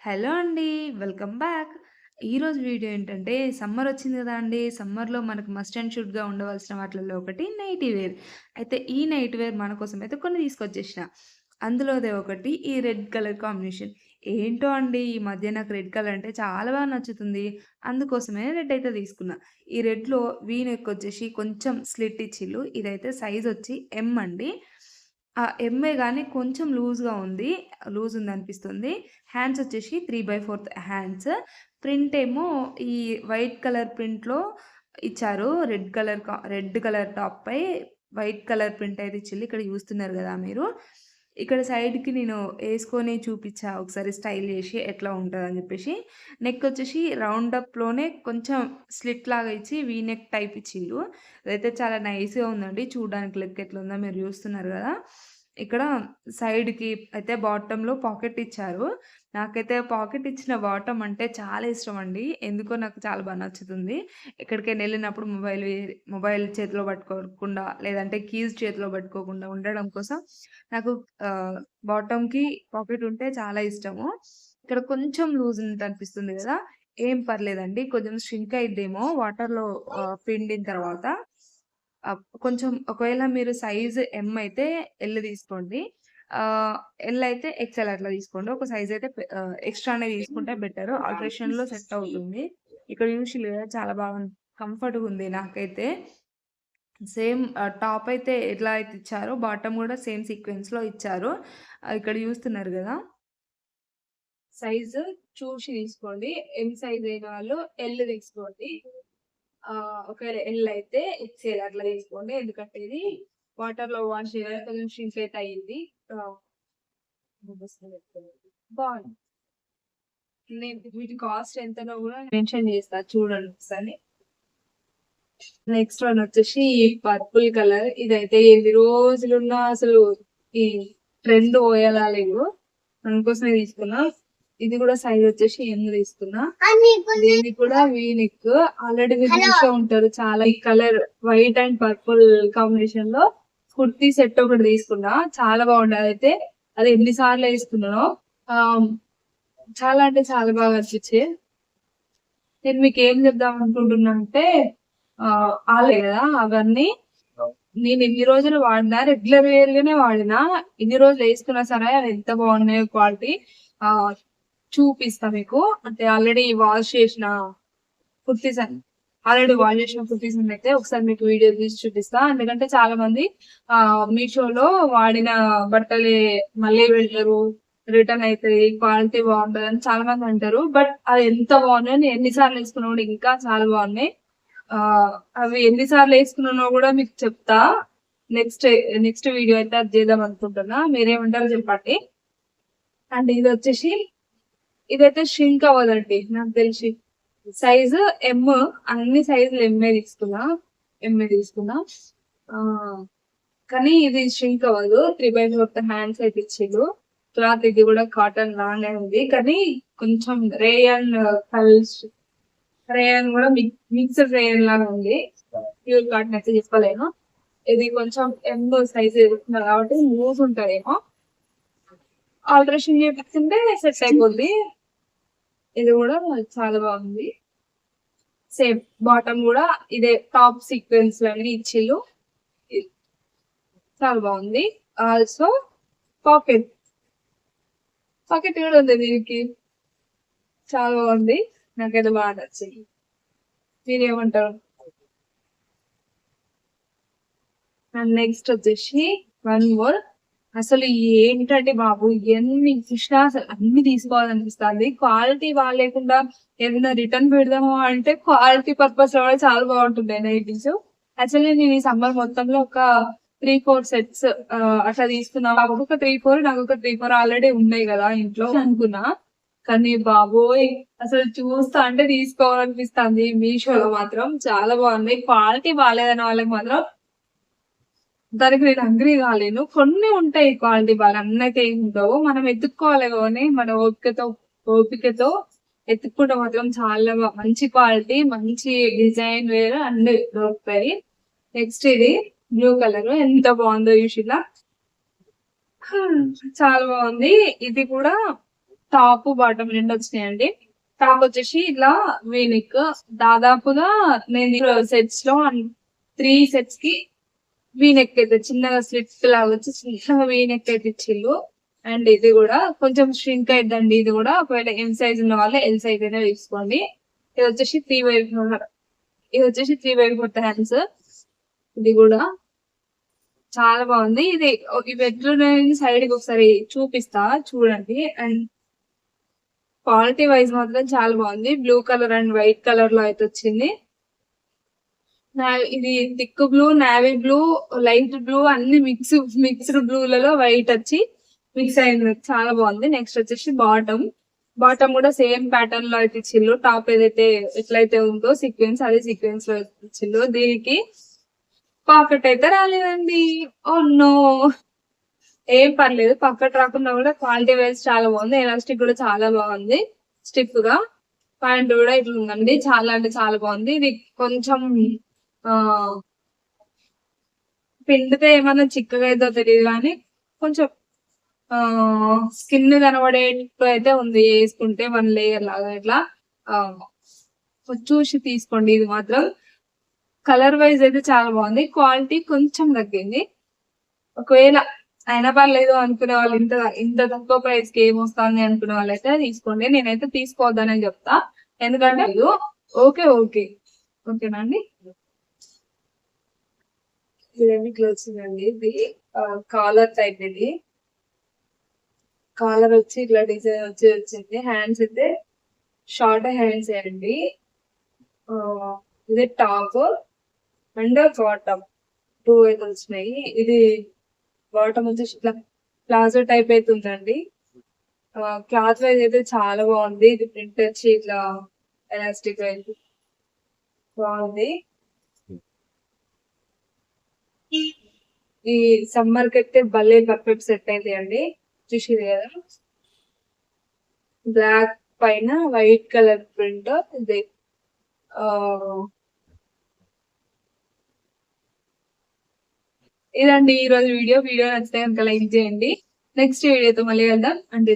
Hello అండి. Welcome back. ఈరోజు video ఏంటంటే సమ్మర్ వచ్చింది గదా అండీ! సమ్మర్‌లో మనకు మస్ట్ అండ్ షుడ్‌గా ఉండవలసిన వాటిలలో ఒకటి నైటీ వేర్. అయితే ఈ నైట్ వేర్ మన కోసం అయితే కొన్ని తీసుకొచ్చేసిన. అందులోదే ఒకటి ఈ రెడ్ కలర్ కాంబినేషన్. ఏంటో అండి ఈ మధ్య నాకు రెడ్ కలర్ అంటే చాలా బాగా నచ్చుతుంది. అందుకోసమే రెడ్ అయితే తీసుకున్నా. ఈ రెడ్‌లో వీ నెక్ వచ్చేసి కొంచెం స్లిట్ ఇచ్చిల్లు. ఇదైతే సైజ్ వచ్చి ఎమ్ అండి. ఎమ్మే గానీ కొంచెం లూజ్‌గా ఉంది. లూజ్ ఉందనిపిస్తుంది. హ్యాండ్స్ వచ్చేసి 3/4 హ్యాండ్స్. ప్రింట్ ఏమో ఈ వైట్ కలర్ ప్రింట్‌లో ఇచ్చారు. రెడ్ కలర్ టాప్‌పై వైట్ కలర్ ప్రింట్ అయితే ఇచ్చిల్లు. ఇక్కడ చూస్తున్నారు గదా మీరు. ఇక్కడ సైడ్‌కి నేను ఏసుకొని చూపిచ్చా ఒకసారి స్టైల్ జేసి ఎట్లా ఉంటదని జెప్పేసి. నెక్ వచ్చేసి రౌండ్ అప్‌లోనే కొంచెం స్లిట్ లాగా ఇచ్చి వీ నెక్ టైప్ ఇచ్చిల్లు. అదైతే చాలా నైస్‌గా ఉందండి. చూడడానికి లుక్ ఎట్లుందో మీరు జూస్తున్నారు గదా! ఇక్కడ సైడ్‌కి అయితే బాటమ్‌లో పాకెట్ ఇచ్చారు. నాకైతే పాకెట్ ఇచ్చిన బాటమ్ అంటే చాలా ఇష్టమండి. ఎందుకో నాకు చాలా నచ్చుతుంది. ఎక్కడికైనా ఎళ్ళినప్పుడు మొబైల్ చేతిలో పట్టుకోకుండా లేదంటే కీస్ చేతిలో పట్టుకోకుండా ఉండడం కోసం నాకు బాటమ్‌కి పాకెట్ ఉంటే చాలా ఇష్టము. ఇక్కడ కొంచెం లూజ్ ఉన్నట్టనిపిస్తుంది గదా! ఏం పర్లేదండి. కొంచెం ష్రింక్ అయిద్దేమో వాటర్‌లో పిండిన తర్వాత. కొంచెం ఒకవేళ మీరు సైజ్ ఎమ్ అయితే ఎల్ తీసుకోండి. ఆహ్, ఎల్ అయితే ఎక్స్‌ఎల్ అట్లా తీసుకోండి. ఒక సైజ్ అయితే ఎక్స్‌ట్రానే తీసుకుంటే బెటర్. ఆల్ట్రేషన్‌లో సెట్ అవుతుంది. ఇక్కడ చూషిల్లు గదా! చాలా బాగా కంఫర్ట్‌గుంది నాకైతే. సేమ్ టాప్ అయితే ఎట్లా అయితే ఇచ్చారో బాటమ్ గూడా సేమ్ సీక్వెన్స్‌లో ఇచ్చారు. ఇక్కడ చూస్తున్నారు గదా! సైజు చూసి తీసుకోండి. ఎమ్ సైజ్ అయిన వాళ్ళు ఎల్ తీసుకోండి. ఒకవేళ ఎల్ అయితే ఎక్స్‌ఎల్ అట్లా తీసుకోండి. ఎందుకంటే ఇది వాటర్‌లో వాష్ చేయాలి. కొంచెం షింక్ అయితే అయ్యిద్ది. ఆహ్, బావుంది. నేను వీటి కాస్ట్ ఎంతనో గూడా మెన్షన్ చేస్తా చూడండి ఒకసారి. నెక్స్ట్ వన్ వచ్చేసి పర్పుల్ కలర్. ఇదైతే ఎన్ని రోజులున్నా అసలు ఈ ట్రెండ్ పోయేలా లేదు. అందుకోసమే తీసుకున్నా. ఇది కూడా సైజ్ వచ్చేసి ఎమ్ తీసుకున్నా. దీనికి కూడా వీ నెక్. ఆల్రెడీ మీరు చూసే ఉంటారు చాలా ఈ colour white and purple combination లో కుర్తీ సెట్ ఒకటి తీసుకున్నా. చాలా బాగుండే అదైతే. అది ఎన్ని సార్లు వేసుకున్నానో. ఆ, చాలా అంటే చాలా బాగా అనిపించాయి. నేను మీకు ఏం చెప్దాం అనుకుంటున్నా అంటే ఆలే కదా అవన్నీ నేను ఇన్ని రోజులు వాడినా రెగ్యులర్ వేర్ గానే వాడినా. ఇన్ని రోజులు వేసుకున్నా సరే అది ఎంత బాగున్నాయో క్వాలిటీ ఆ చూపిస్తా మీకు. అంటే ఆల్రెడీ వాష్ చేసిన కుర్తీస్ అని ఆల్రెడీ వాష్ చేసిన కుర్తీస్ అయితే ఒకసారి మీకు వీడియో తీసి చూపిస్తా. ఎందుకంటే చాలా మంది మీషోలో వాడిన బట్టలే మళ్ళీ పెడతారు, రిటర్న్ అవుతాయి, క్వాలిటీ బాగుంటది అని చాలా మంది అంటారు. బట్ అది ఎంత బాగున్నాయి, నేను ఎన్నిసార్లు వేసుకున్నా కూడా ఇంకా చాలా బాగున్నాయి. ఆ అవి ఎన్నిసార్లు వేసుకున్నానో కూడా మీకు చెప్తా. నెక్స్ట్ నెక్స్ట్ వీడియో అయితే అది చేద్దాం అనుకుంటున్నా. మీరేమంటారో చెప్పండి. అండ్ ఇది వచ్చేసి ఇదైతే షింక్ అవ్వదండి నాకు తెలిసి. సైజు ఎమ్. అన్ని సైజులు ఎంఏ తీసుకున్నా. ఆ కానీ ఇది షింక్ అవ్వదు. 3/4 హ్యాండ్స్ అయితే ఇచ్చిండు. క్లాత్ ఇది కూడా కాటన్ లానే ఉంది. కానీ కొంచెం రేయన్ కూడా మిక్స్డ్ రేయన్ లాగా ఉంది. ప్యూర్ కాటన్ అయితే చెప్పలేను. ఇది కొంచెం ఎమ్ సైజ్ ఇస్తున్నారు కాబట్టి లూజ్ ఉంటదేమో. ఆల్టరేషన్ చేపిస్తుంటే సెట్ అయిపోద్ది. ఇది కూడా చాలా బాగుంది. సేమ్ బాటమ్ కూడా ఇదే టాప్ సీక్వెన్స్ అన్ని ఇచ్చిళ్ళు. చాలా బాగుంది. ఆల్సో పాకెట్ పాకెట్ కూడా ఉంది దీనికి. చాలా బాగుంది. నాకైతే బాగా నచ్చింది. మీరేమంటారు? అండ్ నెక్స్ట్ వచ్చేసి వన్ మోర్. అసలు ఏంటంటే బాబు ఎన్ని చూసినా అసలు అన్ని తీసుకోవాలనిపిస్తుంది. క్వాలిటీ బాగాలేకుండా ఏదైనా రిటర్న్ పెడదాము అంటే క్వాలిటీ పర్పస్ లో కూడా చాలా బాగుంటుంది నైటీస్. యాక్చువల్లీ నేను ఈ సమ్మర్ మొత్తంలో ఒక 3-4 సెట్స్ అట్లా తీసుకున్నా. ఒక 3-4 నాకు ఒక 3-4 ఆల్రెడీ ఉన్నాయి కదా ఇంట్లో అనుకున్నా. కానీ బాబోయ్ అసలు చూస్తా అంటే తీసుకోవాలనిపిస్తుంది. మీషోలో మాత్రం చాలా బాగున్నాయి. క్వాలిటీ బాగాలేదని వాళ్ళకి మాత్రం దానికి నేను అగ్రీ కాలేను. కొన్ని ఉంటాయి క్వాలిటీ బాగా, అన్నైతే ఏమి ఉండవు. మనం ఎత్తుక్కోవాలి కానీ మన ఓపికతో ఎత్తుక్కుంటే మాత్రం చాలా మంచి క్వాలిటీ, మంచి డిజైన్ వేరు అన్ని దొరుకుతాయి. నెక్స్ట్ ఇది బ్లూ కలర్ ఎంత బాగుందో చూసిలా. చాలా బాగుంది. ఇది కూడా టాప్ బాటమ్ రెండు వచ్చినాయండి. టాప్ వచ్చేసి ఇట్లా వీనెక్ దాదాపుగా నేను సెట్స్ లో 3 సెట్స్ కి వీనెక్ అయితే చిన్నగా స్లిట్ లాగా వచ్చి చిన్నగా వీనెక్ అయితే ఇచ్చిళ్ళు. అండ్ ఇది కూడా కొంచెం ష్రింక్ అయిద్దండి. ఇది కూడా ఒకవేళ ఎం సైజ్ ఉన్న వాళ్ళు ఎల్ సైజ్ అయినా తీసుకోండి. ఇది వచ్చేసి 3 వైపు హ్యాండ్స్. ఇది కూడా చాలా బాగుంది. ఇది ఇవి ఎట్లున్నాయని సైడ్ కి ఒకసారి చూపిస్తా చూడండి. అండ్ క్వాలిటీ వైజ్ మాత్రం చాలా బాగుంది. Blue colour and white colour లో అయితే వచ్చింది. ఇది thick blue, navy blue, light blue అన్ని మిక్స్డ్ బ్లూలలో వైట్ వచ్చి మిక్స్ అయింది. చాలా బాగుంది. నెక్స్ట్ వచ్చేసి బాటమ్ కూడా సేమ్ ప్యాటర్న్ లో అయితే ఇచ్చిల్లు. టాప్ ఏదైతే ఎట్లయితే ఉందో సీక్వెన్స్ అదే సీక్వెన్స్ లో ఇచ్చిల్లు. దీనికి పాకెట్ అయితే రాలేదండి. ఓ నో, ఏం పర్లేదు, పాకెట్ రాకుండా కూడా క్వాలిటీ వైజ్ చాలా బాగుంది. ఎలాస్టిక్ కూడా చాలా బాగుంది. స్టిఫ్ గా ప్యాంట్ కూడా ఇట్లా ఉందండి. చాలా అంటే చాలా బాగుంది. ఇది కొంచెం పిండితే ఏమన్నా చిక్కగా అయితే తెలియదు కానీ కొంచెం స్కిన్ కనబడేట్టు అయితే ఉంది. వేసుకుంటే 1 లేయర్ లాగా ఇట్లా చూసి తీసుకోండి. ఇది మాత్రం కలర్ వైజ్ అయితే చాలా బాగుంది. క్వాలిటీ కొంచెం తగ్గింది. ఒకవేళ అయినా పర్లేదు అనుకునే వాళ్ళు, ఇంత తక్కువ ప్రైస్ కి ఏమొస్తుంది అనుకునే వాళ్ళు అయితే తీసుకోండి. నేనైతే తీసుకోవద్దనే చెప్తా. ఎందుకంటే ఓకే ఓకేనా అండి. ఇదేమి క్లోత్స్ అండి. ఇది కాలర్ టైప్. ఇది కాలర్ వచ్చి ఇట్లా డిజైన్ వచ్చింది. హ్యాండ్స్ అయితే షార్ట్ హ్యాండ్స్ అండి. ఇది టాప్ అండ్ బాటమ్ 2 అయితే వచ్చినాయి. ఇది బాటమ్ వచ్చేసి ఇట్లా ప్లాజో టైప్ అయితే ఉందండి. క్లాత్ వైజ్ అయితే చాలా బాగుంది. ఇది ప్రింట్ వచ్చి ఇట్లా ఎలాస్టిక్ అయితే బాగుంది. ఈ సమ్మర్ కి అయితే భలే పర్ఫెక్ట్ సెట్ అయింది అండి. చూసిరు కదా, బ్లాక్ పైన వైట్ కలర్ ప్రింట్. ఇది ఇదండి ఈ రోజు వీడియో నచ్చితే కనుక లైక్ చేయండి. నెక్స్ట్ వీడియోతో మళ్ళీ వెళ్దాం. అంటే